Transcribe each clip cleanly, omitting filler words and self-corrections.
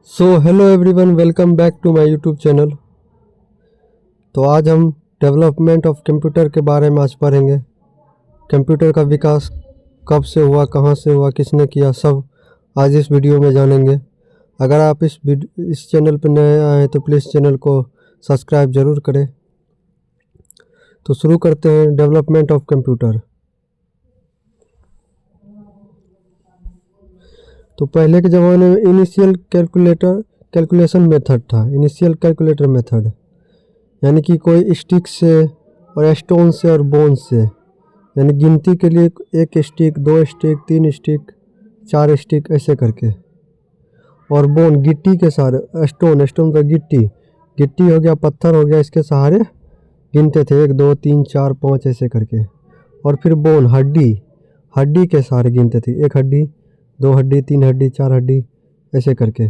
Hello everyone, welcome back to my YouTube channel. तो आज हम डेवलपमेंट ऑफ कंप्यूटर के बारे में आज पढ़ेंगे। कंप्यूटर का विकास कब से हुआ, कहाँ से हुआ, किसने किया, सब आज इस वीडियो में जानेंगे। अगर आप इस चैनल पर नए आए हैं तो प्लीज़ चैनल को सब्सक्राइब ज़रूर करें। तो शुरू करते हैं डेवलपमेंट ऑफ कंप्यूटर। तो पहले के ज़माने में इनिशियल कैलकुलेशन मेथड था। इनिशियल कैलकुलेटर मेथड यानी कि कोई स्टिक से और स्टोन से और बोन से, यानी गिनती के लिए एक स्टिक, दो स्टिक, तीन स्टिक, चार स्टिक ऐसे करके, और बोन गिट्टी के सहारे, स्टोन का गिट्टी हो गया, पत्थर हो गया, इसके सहारे गिनते थे, 1 2 3 4 5 ऐसे करके। और फिर बोन हड्डी के सहारे गिनते थे, 1 हड्डी, 2 हड्डी, 3 हड्डी, 4 हड्डी ऐसे करके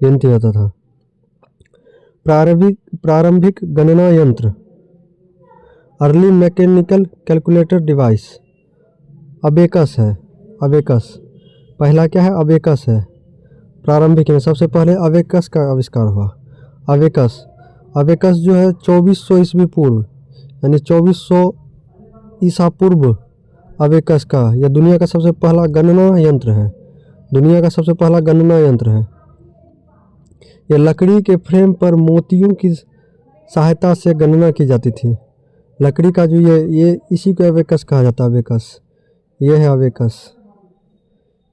गिनती होता था। प्रारंभिक गणना यंत्र, early mechanical calculator device abacus है। अबेकस पहला क्या है? अबेकस है। प्रारंभिक में सबसे पहले अबेकस का आविष्कार हुआ। अबेकस जो है 2400 ईस्वी पूर्व, यानी 2400 ईसा पूर्व अबेकस का, यह दुनिया का सबसे पहला गणना यंत्र है। यह लकड़ी के फ्रेम पर मोतियों की सहायता से गणना की जाती थी। लकड़ी का जो ये इसी को अबेकस कहा जाता है। अबेकस ये है।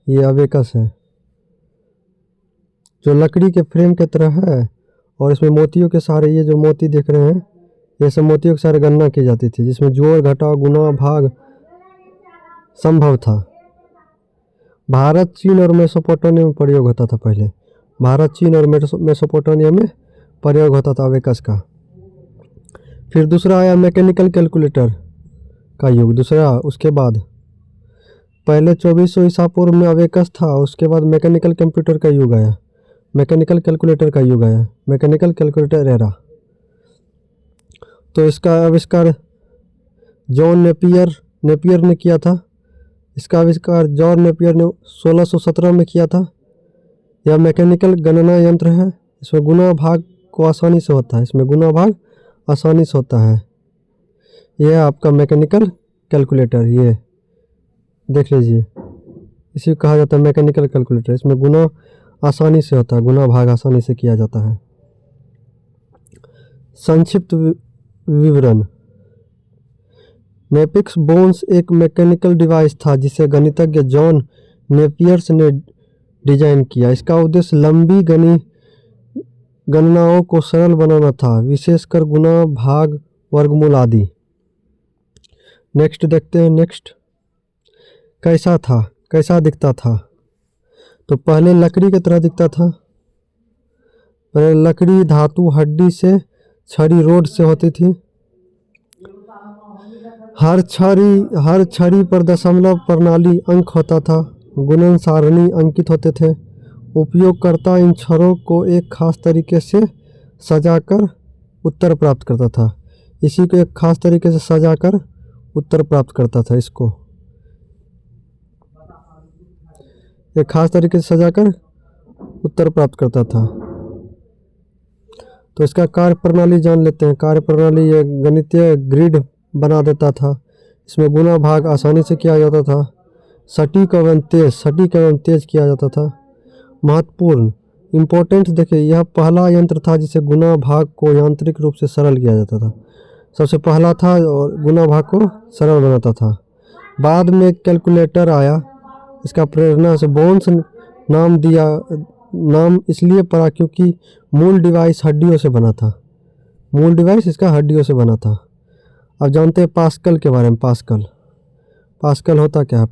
ये अबेकस है जो लकड़ी के फ्रेम के तरह है, और इसमें मोतियों के सहारे, ये जो मोती देख रहे हैं, ये सब मोतियों के सहारे गणना की जाती थी, जिसमें जोड़, घटाव, गुणा, भाग संभव था। भारत, चीन और मेसोपोटामिया में प्रयोग होता था। पहले भारत, चीन और मेसोपोटामिया में प्रयोग होता था अबेकस का। फिर दूसरा आया मैकेनिकल कैलकुलेटर का युग। उसके बाद पहले 2400 ईसा पूर्व में अबेकस था, उसके बाद मैकेनिकल कंप्यूटर का युग आया, मैकेनिकल कैलकुलेटर एरा। तो इसका आविष्कार जॉन नेपियर ने किया था। इसका आविष्कार जॉन नेपियर ने 1617 में किया था। यह मैकेनिकल गणना यंत्र है। इसमें गुणा भाग आसानी से होता है। यह है आपका मैकेनिकल कैलकुलेटर। ये देख लीजिए, इसी को कहा जाता है मैकेनिकल कैलकुलेटर। इसमें गुणा आसानी से होता है, गुणा भाग आसानी से किया जाता है। संक्षिप्त विवरण। नेपिक्स बोन्स एक मैकेनिकल डिवाइस था जिसे गणितज्ञ जॉन नेपियर्स ने डिजाइन किया। इसका उद्देश्य लंबी गणनाओं को सरल बनाना था, विशेषकर गुणा, भाग, वर्गमूल आदि। नेक्स्ट देखते हैं। कैसा दिखता था? तो पहले लकड़ी की तरह दिखता था। पहले लकड़ी, धातु, हड्डी से, छड़ी, रोड से होती थी। हर छड़ी पर दशमलव प्रणाली अंक होता था। गुणन सारणी अंकित होते थे। उपयोगकर्ता इन छड़ों को एक खास तरीके से सजाकर उत्तर प्राप्त करता था। इसी को एक खास तरीके से सजाकर उत्तर प्राप्त करता था। इसको एक खास तरीके से सजाकर उत्तर प्राप्त करता था। तो इसका कार्य प्रणाली जान लेते हैं। कार्य प्रणाली ये गणितीय ग्रिड बना देता था। इसमें गुणा भाग आसानी से किया जाता था। सटीक एवं तेज किया जाता था। महत्वपूर्ण इम्पोर्टेंट देखिए, यह पहला यंत्र था जिसे गुणा भाग को यांत्रिक रूप से सरल किया जाता था। सबसे पहला था और गुणा भाग को सरल बनाता था। बाद में कैलकुलेटर आया। इसका प्रेरणा से बोन्स नाम इसलिए पड़ा क्योंकि मूल डिवाइस हड्डियों से बना था। अब जानते हैं पास्कल के बारे में। पास्कल होता क्या है?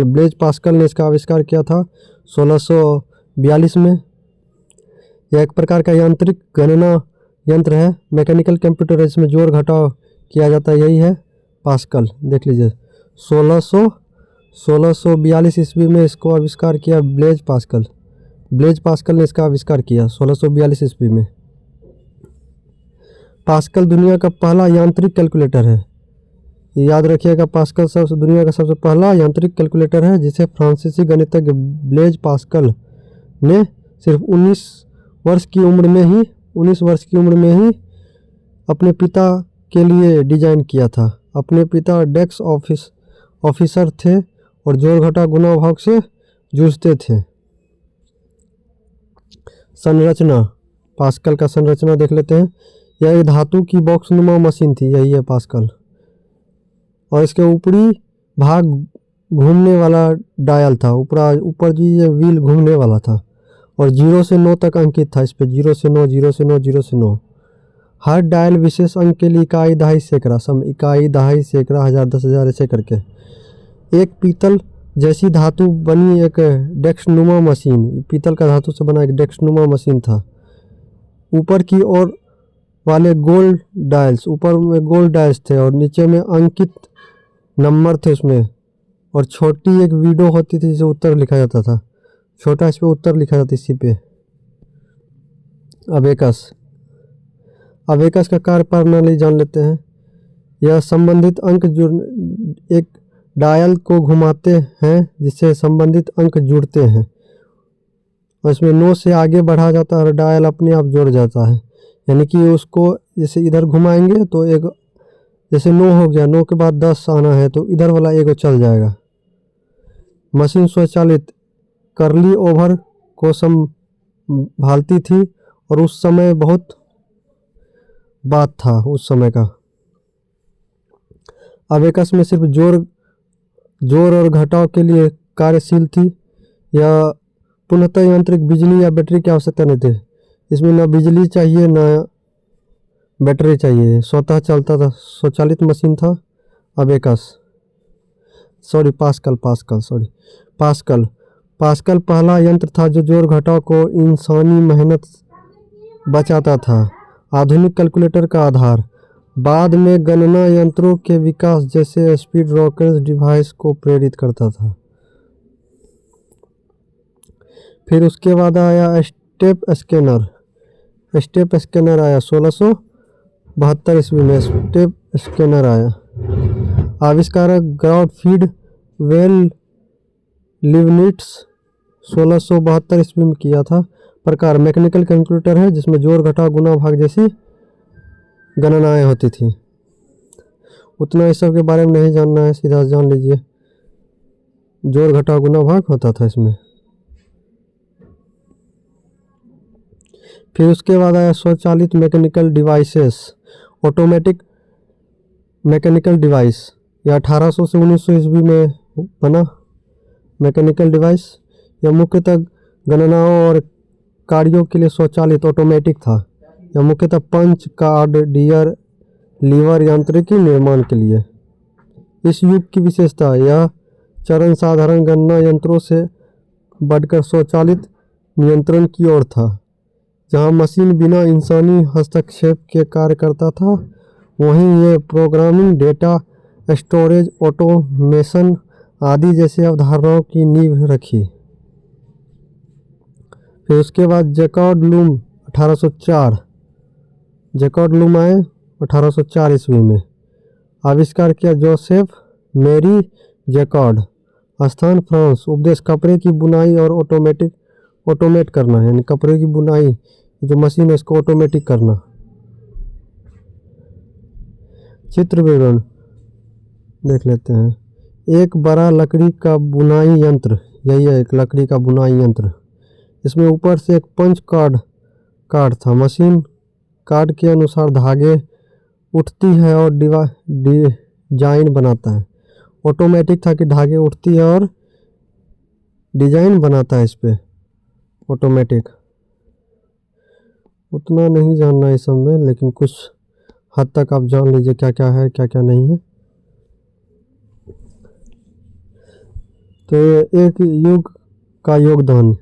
ब्लेज पास्कल ने इसका आविष्कार किया था 1642 में। यह एक प्रकार का यांत्रिक गणना यंत्र है। मैकेनिकल कंप्यूटर है, इसमें जोड़ घटाव किया जाता है, यही है पास्कल। देख लीजिए, 1642 ईस्वी में इसको आविष्कार किया ब्लेज पास्कल ने इसका आविष्कार किया 1642 ईस्वी में। पास्कल दुनिया का पहला यांत्रिक कैलकुलेटर है। याद रखिएगा, पास्कल दुनिया का सबसे पहला यांत्रिक कैलकुलेटर है, जिसे फ्रांसीसी गणितज्ञ ब्लेज पास्कल ने सिर्फ वर्ष की उम्र में ही 19 वर्ष की उम्र में ही अपने पिता के लिए डिजाइन किया था। अपने पिता डेस्क ऑफिसर थे और जोड़ घटा गुणा भाग से जूझते थे। संरचना, पास्कल का संरचना देख लेते हैं। यह एक धातु की बॉक्स नुमा मशीन थी, यही है पास्कल। और इसके ऊपरी भाग घूमने वाला डायल था, ऊपर जी ये व्हील घूमने वाला था और 0 से 9 तक अंकित था। इस पे 0 से 9, 0 से 9, 0 से 9। हर डायल विशेष अंक के लिए इकाई, दहाई, सैकड़ा, इकाई, दहाई, सैकड़ा, हजार, 10,000 ऐसे करके। एक पीतल जैसी धातु बनी एक डेस्कनुमा मशीन, पीतल का धातु से बना एक डेस्कनुमा मशीन था। ऊपर की ओर वाले गोल डायल्स, ऊपर में गोल डायल्स थे और नीचे में अंकित नंबर थे उसमें। और छोटी एक विंडो होती थी जिसे उत्तर लिखा जाता था, छोटा इस पे उत्तर लिखा जाता इसी पे। अबेकस का कार्य प्रणाली जान लेते हैं। यह संबंधित अंक एक डायल को घुमाते हैं जिससे संबंधित अंक जुड़ते हैं और इसमें 9 से आगे बढ़ा जाता है और डायल अपने आप जुड़ जाता है। यानी कि उसको जैसे इधर घुमाएंगे तो एक, जैसे 9 हो गया, 9 के बाद 10 आना है तो इधर वाला एक चल जाएगा। मशीन स्वचालित करली ओवर को संभालती थी और उस समय बहुत बात था उस समय का। अबेकस में सिर्फ जोड़ और घटाव के लिए कार्यशील थी। यह पुनः यांत्रिक बिजली या बैटरी की आवश्यकता नहीं थी। इसमें न बिजली चाहिए न बैटरी चाहिए, स्वतः चलता था, स्वचालित मशीन था अबेकस। पास्कल पहला यंत्र था जो जोड़ घटाव को इंसानी मेहनत बचाता था, आधुनिक कैलकुलेटर का आधार। बाद में गणना यंत्रों के विकास जैसे स्पीड रॉकेट डिवाइस को प्रेरित करता था। फिर उसके बाद आया स्टेप स्कैनर आया 1672 ईस्वी में स्टेप स्कैनर आया। आविष्कारक गॉटफ्रीड वेल लिबनिट्ज 1672 ईस्वी में किया था। प्रकार मैकेनिकल कैलकुलेटर है जिसमें जोड़ घटाव गुणा भाग जैसी गणनाएं होती थी। उतना इस सब के बारे में नहीं जानना है, सीधा जान लीजिए जोड़ घटाव गुणा भाग होता था इसमें। फिर उसके बाद आया स्वचालित mechanical devices, automatic mechanical device. यह 1800 से 1900 ईस्वी में बना मैकेनिकल डिवाइस। यह मुख्यतः गणनाओं और कार्यों के लिए स्वचालित ऑटोमेटिक था। यह मुख्यतः पंच, कार्ड, गियर, लीवर यांत्रिकी निर्माण के लिए। इस युग की विशेषता, यह चरण साधारण गणना यंत्रों से बढ़कर स्वचालित नियंत्रण की ओर था। जहां मशीन बिना इंसानी हस्तक्षेप के कार्य करता था, वहीं ये प्रोग्रामिंग, डेटा स्टोरेज, ऑटोमेशन आदि जैसी अवधारणाओं की नींव रखी। फिर उसके बाद जैकॉर्ड लूम 1804, जैकॉर्ड लूम आए 1804 ईस्वी में। आविष्कार किया जोसेफ मेरी जैकॉर्ड, स्थान फ्रांस। उपदेश कपड़े की बुनाई और ऑटोमेट करना, यानी कपड़े की बुनाई जो मशीन है इसको ऑटोमेटिक करना। चित्र विवरण देख लेते हैं। एक बड़ा लकड़ी का बुनाई यंत्र, यही है एक लकड़ी का बुनाई यंत्र। इसमें ऊपर से एक पंच कार्ड था। मशीन कार्ड के अनुसार धागे उठती है और डिजाइन बनाता है। ऑटोमेटिक था कि धागे उठती है और डिजाइन बनाता है इस पे, ऑटोमेटिक। उतना नहीं जानना इस सब में, लेकिन कुछ हद तक आप जान लीजिए क्या क्या है क्या क्या नहीं है। तो एक युग का योगदान,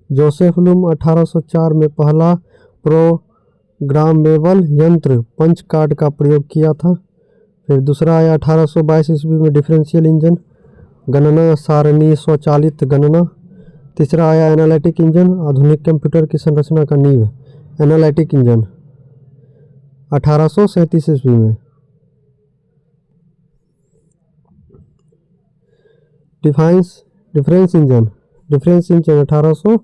जोसेफ लूम 1804 में पहला प्रोग्रामेबल यंत्र पंच कार्ड का प्रयोग किया था। फिर दूसरा आया 1822 ईस्वी में डिफरेंशियल इंजन, गणना सारणी, स्वचालित गणना। तीसरा आया एनालिटिक इंजन, आधुनिक कंप्यूटर की संरचना का नींव, एनालिटिक इंजन 1837 ईस्वी में। डिफरेंस इंजन 1800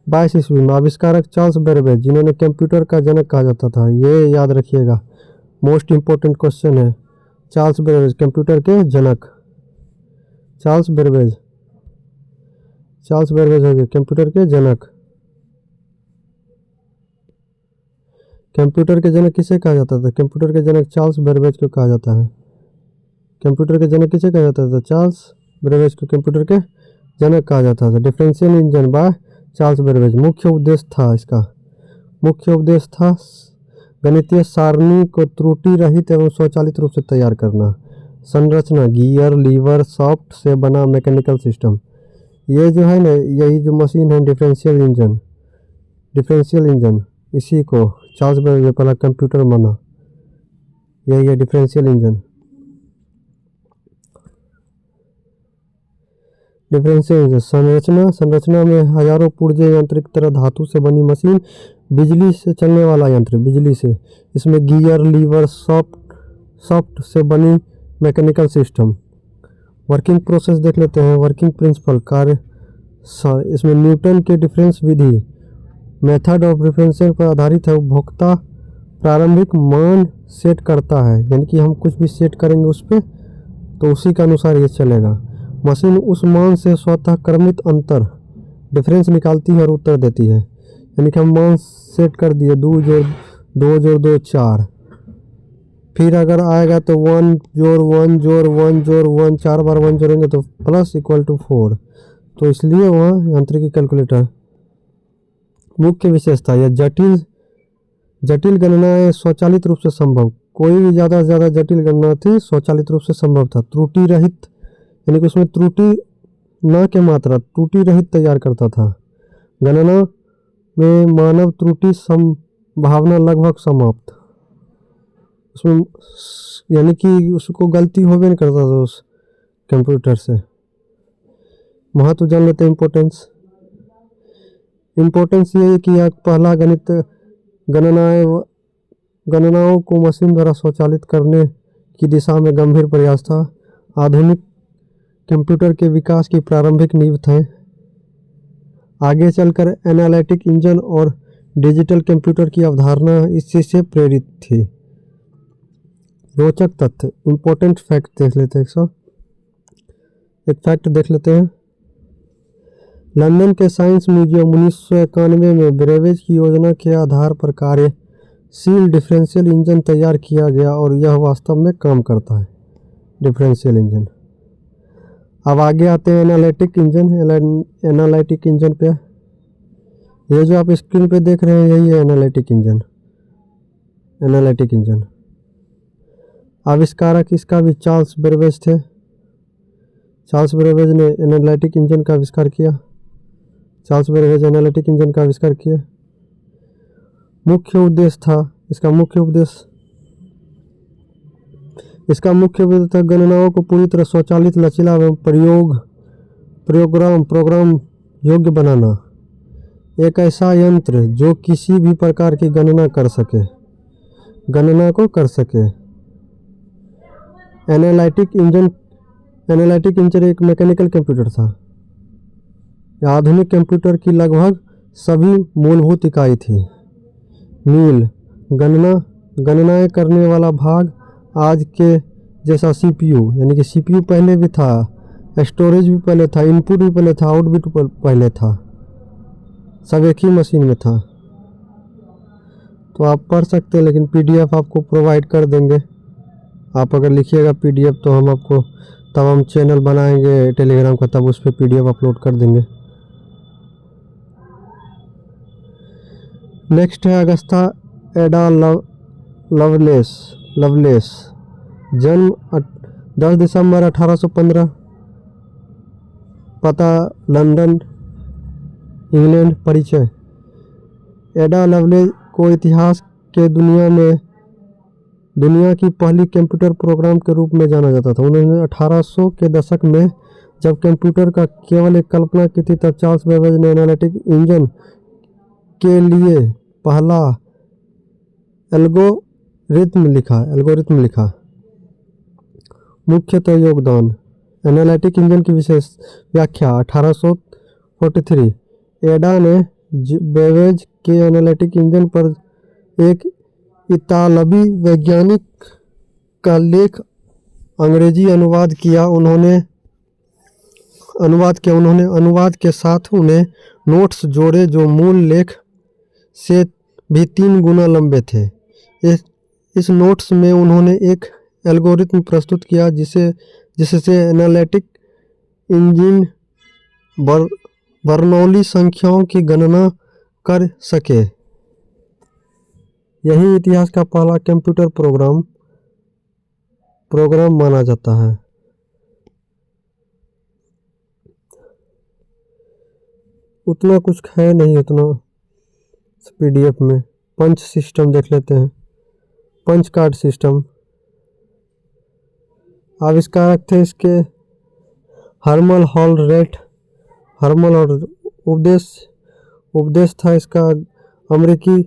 22 ईस्वी में। आविष्कारक चार्ल्स बेबेज, जिन्होंने कंप्यूटर का जनक कहा जाता था। ये याद रखिएगा, मोस्ट इंपॉर्टेंट क्वेश्चन है। चार्ल्स बेबेज कंप्यूटर के जनक। चार्ल्स बेबेज हो गए कंप्यूटर के जनक। कंप्यूटर के जनक किसे कहा जाता था? कंप्यूटर के जनक चार्ल्स बेबेज को कहा जाता है। कंप्यूटर के जनक किसे कहा जाता था? चार्ल्स बेबेज को कंप्यूटर के जनक कहा जाता था। Differential engine by Charles Babbage. मुख्य उद्देश्य था गणितीय सारणी को त्रुटि रहित एवं स्वचालित रूप से तैयार करना। संरचना गियर, लीवर, शाफ्ट से बना मैकेनिकल सिस्टम। ये जो है ना, यही जो मशीन है डिफरेंशियल इंजन, इसी को चार्ल्स बेबेज ने पहला कंप्यूटर माना। यही है डिफरेंशियल इंजन। संरचना में हजारों पुर्जे यांत्रिक तरह धातु से बनी मशीन, बिजली से चलने वाला यंत्र, बिजली से। इसमें गियर, लीवर, सॉफ्ट से बनी मैकेनिकल सिस्टम। वर्किंग प्रोसेस देख लेते हैं। वर्किंग प्रिंसिपल कार्य, इसमें न्यूटन के difference Vidhi, method of differential पर आधारित है। उपभोक्ता प्रारंभिक मान सेट करता है, यानी कि हम कुछ भी सेट करेंगे उस पर तो उसी के अनुसार ये चलेगा। मशीन उस मान से स्वतः क्रमित अंतर डिफरेंस निकालती है और उत्तर देती है। यानी कि हम मान सेट कर दिए 2 जोड़ 2 जोड़ 2 4, फिर अगर आएगा तो 1 जोड़ 1 जोड़ 1 जोड़ 1, 4 बार 1 जोड़ेंगे तो प्लस इक्वल टू 4। तो इसलिए वहाँ यांत्रिकी कैलकुलेटर। मुख्य विशेषता, यह जटिल गणनाएं स्वचालित रूप से संभव। कोई भी ज़्यादा से ज़्यादा जटिल गणना थी स्वचालित रूप से संभव था। त्रुटि रहित, यानी कि उसमें त्रुटि न के मात्रा, त्रुटि रहित तैयार करता था। गणना में मानव त्रुटि संभावना लगभग समाप्त। उसमें यानी कि उसको गलती होवे नहीं करता था उस कंप्यूटर से। महत्व जान लेते हैं। इम्पोर्टेंस ये है कि यह पहला गणनाओं को मशीन द्वारा स्वचालित करने की दिशा में गंभीर प्रयास था। आधुनिक कंप्यूटर के विकास की प्रारंभिक नींव थे। आगे चलकर एनालिटिक इंजन और डिजिटल कंप्यूटर की अवधारणा इसी से प्रेरित थी। रोचक तथ्य, इम्पोर्टेंट फैक्ट देख लेते हैं। एक फैक्ट देख लेते हैं। लंदन के साइंस म्यूजियम 1991 में बेबेज की योजना के आधार पर कार्यशील डिफरेंशियल इंजन तैयार किया गया और यह वास्तव में काम करता है, डिफरेंशियल इंजन। अब आगे आते हैं एनालिटिक इंजन पे। ये जो आप स्क्रीन पे देख रहे हैं यही है एनालिटिक इंजन। आविष्कारक इसका भी चार्ल्स बेबेज थे। चार्ल्स बेबेज ने एनालिटिक इंजन का आविष्कार किया। मुख्य उद्देश्य था गणनाओं को पूरी तरह स्वचालित, लचीला एवं प्रोग्राम योग्य बनाना। एक ऐसा यंत्र जो किसी भी प्रकार की गणना को कर सके। एनालिटिक इंजन एक मैकेनिकल कंप्यूटर था। आधुनिक कंप्यूटर की लगभग सभी मूलभूत इकाई थी। गणनाएं करने वाला भाग आज के जैसा सीपीयू, यानी कि सीपीयू पहले भी था, स्टोरेज भी पहले था, इनपुट भी पहले था, आउटपुट पहले था, सब एक ही मशीन में था। तो आप पढ़ सकते हैं, लेकिन पीडीएफ आपको प्रोवाइड कर देंगे। आप अगर लिखिएगा पीडीएफ तो हम आपको, तब हम चैनल बनाएंगे टेलीग्राम का, तब उस पर पीडीएफ अपलोड कर देंगे। नेक्स्ट है अगस्ता एडा लवलेस। जन्म 10 दिसंबर 1815, पता लंदन, इंग्लैंड। परिचय, एडा लवलेस को इतिहास के दुनिया की पहली कंप्यूटर प्रोग्राम के रूप में जाना जाता था। उन्होंने 1800 के दशक में जब कंप्यूटर का केवल एक कल्पना की थी, तब चार्ल्स बेबेज ने एनालिटिक इंजन के लिए पहला एल्गोरिथम लिखा। मुख्यतः योगदान, एनालिटिक इंजन की विशेष व्याख्या। 1843 एडा ने बेवेज के एनालिटिक इंजन पर एक इतालवी वैज्ञानिक का लेख अंग्रेजी अनुवाद किया। उन्होंने अनुवाद के साथ उन्हें नोट्स जोड़े जो मूल लेख से भी 3 गुना लंबे थे। इस नोट्स में उन्होंने एक एल्गोरिथम प्रस्तुत किया जिससे एनालिटिक इंजन बर्नौली संख्याओं की गणना कर सके। यही इतिहास का पहला कंप्यूटर प्रोग्राम माना जाता है। उतना कुछ है नहीं उतना पीडीएफ में। पंच सिस्टम देख लेते हैं। पंच कार्ड सिस्टम आविष्कारक थे इसके हर्मल हॉलरेट। हर्मल और उपदेश था इसका अमेरिकी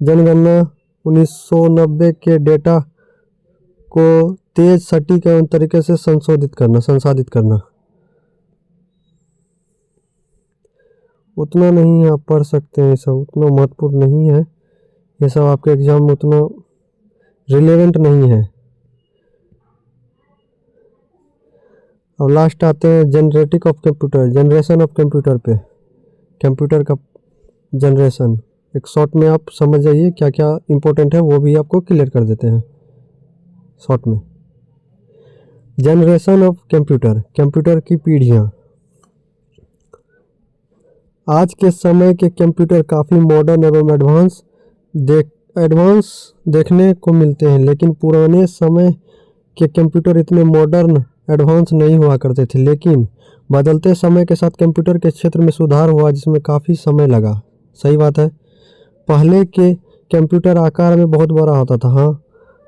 जनगणना 1990 के डेटा को तेज, सटीक एवं तरीके से संसाधित करना। उतना नहीं आप पढ़ सकते हैं, सब उतना महत्वपूर्ण नहीं है। ये सब आपके एग्जाम में उतना रिलेवेंट नहीं है। अब लास्ट आते हैं जनरेशन ऑफ कंप्यूटर पे। कंप्यूटर का जनरेशन एक शॉर्ट में आप समझ जाइए, क्या क्या इंपॉर्टेंट है वो भी आपको क्लियर कर देते हैं शॉर्ट में। जनरेशन ऑफ कंप्यूटर की पीढ़ियाँ। आज के समय के कंप्यूटर काफ़ी मॉडर्न एवं एडवांस देखने को मिलते हैं, लेकिन पुराने समय के कंप्यूटर इतने मॉडर्न एडवांस नहीं हुआ करते थे। लेकिन बदलते समय के साथ कंप्यूटर के क्षेत्र में सुधार हुआ, जिसमें काफ़ी समय लगा। सही बात है। पहले के कंप्यूटर आकार में बहुत बड़ा होता था, हाँ,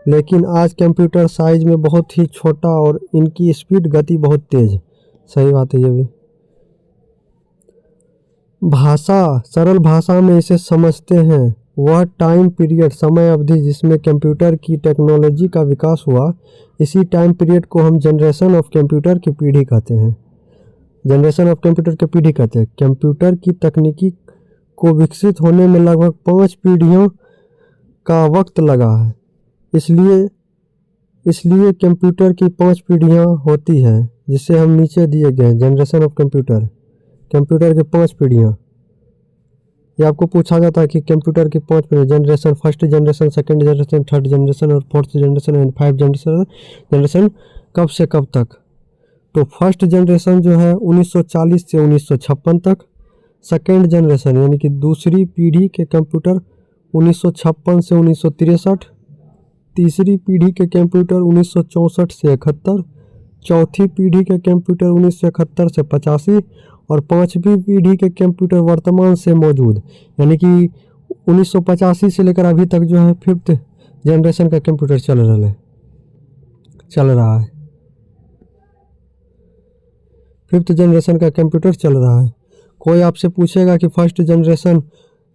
लेकिन आज कंप्यूटर साइज में बहुत ही छोटा और इनकी स्पीड गति बहुत तेज। सही बात है ये भी। सरल भाषा में इसे समझते हैं वह टाइम पीरियड, समय अवधि जिसमें कंप्यूटर की टेक्नोलॉजी का विकास हुआ। इसी टाइम पीरियड को हम जनरेशन ऑफ कंप्यूटर की पीढ़ी कहते हैं। कंप्यूटर की तकनीकी को विकसित होने में लगभग 5 पीढ़ियों का वक्त लगा है। इसलिए कंप्यूटर की 5 पीढ़ियाँ होती हैं, जिसे हम नीचे दिए गए। जनरेशन ऑफ कंप्यूटर की 5 पीढ़ियाँ। ये आपको पूछा जाता है कि कंप्यूटर की 5 पीढ़ी generation, first generation, second generation, third generation और फोर्थ जनरेशन एंड 5 जनरेशन कब से कब तक। तो फर्स्ट जनरेशन जो है 1940 से 1956 तक। सेकंड जनरेशन यानी कि दूसरी पीढ़ी के कंप्यूटर 1956 से 1963। तीसरी पीढ़ी के कंप्यूटर 1964 से 71। चौथी पीढ़ी के कंप्यूटर 1971 से 85 और 5वीं पीढ़ी के कंप्यूटर वर्तमान से मौजूद, यानी कि 1985 से लेकर अभी तक जो है 5th जनरेशन का कंप्यूटर चल रहा है। 5th जनरेशन का कंप्यूटर चल रहा है। कोई आपसे पूछेगा कि फर्स्ट जनरेशन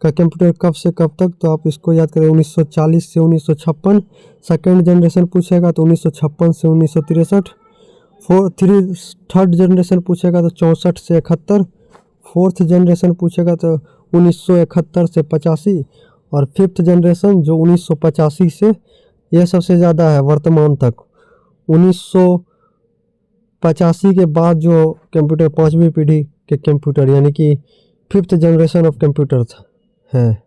का कंप्यूटर कब से कब तक, तो आप इसको याद करें 1940 से 1956। सेकेंड जनरेशन पूछेगा तो 1956 से 1963। थर्ड जनरेशन पूछेगा तो 64 से 71। फोर्थ जनरेशन पूछेगा तो 1971 से 85 और 5th जनरेशन जो 1985 से, यह सबसे ज़्यादा है वर्तमान तक। 1985 के बाद जो कंप्यूटर 5वीं पीढ़ी के कंप्यूटर यानी कि 5th जनरेशन ऑफ कंप्यूटर है।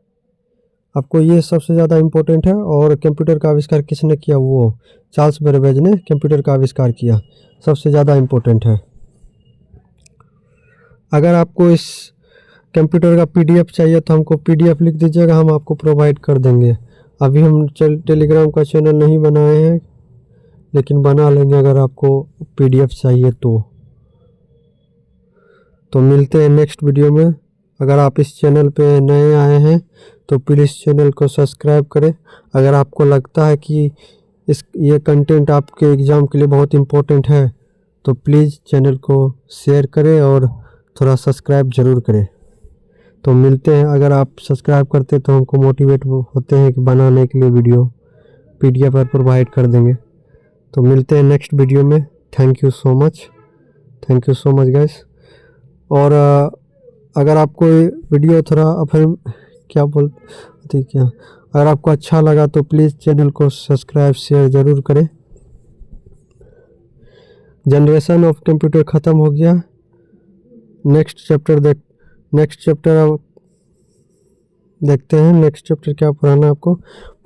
आपको ये सबसे ज़्यादा इम्पोर्टेंट है। और कंप्यूटर का आविष्कार किसने किया, वो चार्ल्स बेबेज ने कंप्यूटर का आविष्कार किया, सबसे ज़्यादा इम्पोर्टेंट है। अगर आपको इस कंप्यूटर का पीडीएफ चाहिए तो हमको पीडीएफ लिख दीजिएगा, हम आपको प्रोवाइड कर देंगे। अभी हम टेलीग्राम का चैनल नहीं बनाए हैं, लेकिन बना लेंगे अगर आपको पीडीएफ चाहिए तो मिलते हैं नेक्स्ट वीडियो में। अगर आप इस चैनल पे नए आए हैं तो प्लीज़ चैनल को सब्सक्राइब करें। अगर आपको लगता है कि ये कंटेंट आपके एग्ज़ाम के लिए बहुत इम्पोर्टेंट है तो प्लीज़ चैनल को शेयर करें और थोड़ा सब्सक्राइब ज़रूर करें। तो मिलते हैं। अगर आप सब्सक्राइब करते तो हमको मोटिवेट होते हैं कि बनाने के लिए वीडियो पीडीएफ पर प्रोवाइड कर देंगे। तो मिलते हैं नेक्स्ट वीडियो में। Thank you so much guys. और अगर आपको ये वीडियो थोड़ा फिर अगर आपको अच्छा लगा तो प्लीज़ चैनल को सब्सक्राइब शेयर ज़रूर करें। जनरेशन ऑफ कंप्यूटर ख़त्म हो गया। नेक्स्ट चैप्टर अब देखते हैं। नेक्स्ट चैप्टर क्या पढ़ाना है आपको।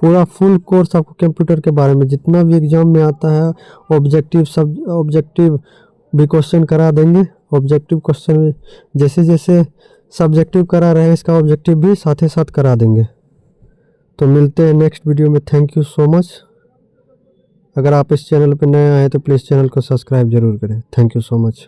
पूरा फुल कोर्स आपको कंप्यूटर के बारे में जितना भी एग्जाम में आता है ऑब्जेक्टिव भी क्वेश्चन करा देंगे। ऑब्जेक्टिव क्वेश्चन जैसे जैसे सब्जेक्टिव करा रहे हैं इसका ऑब्जेक्टिव भी साथ ही साथ करा देंगे। तो मिलते हैं नेक्स्ट वीडियो में। Thank you so much. अगर आप इस चैनल पर नए आए तो प्लीज़ चैनल को सब्सक्राइब ज़रूर करें। Thank you so much.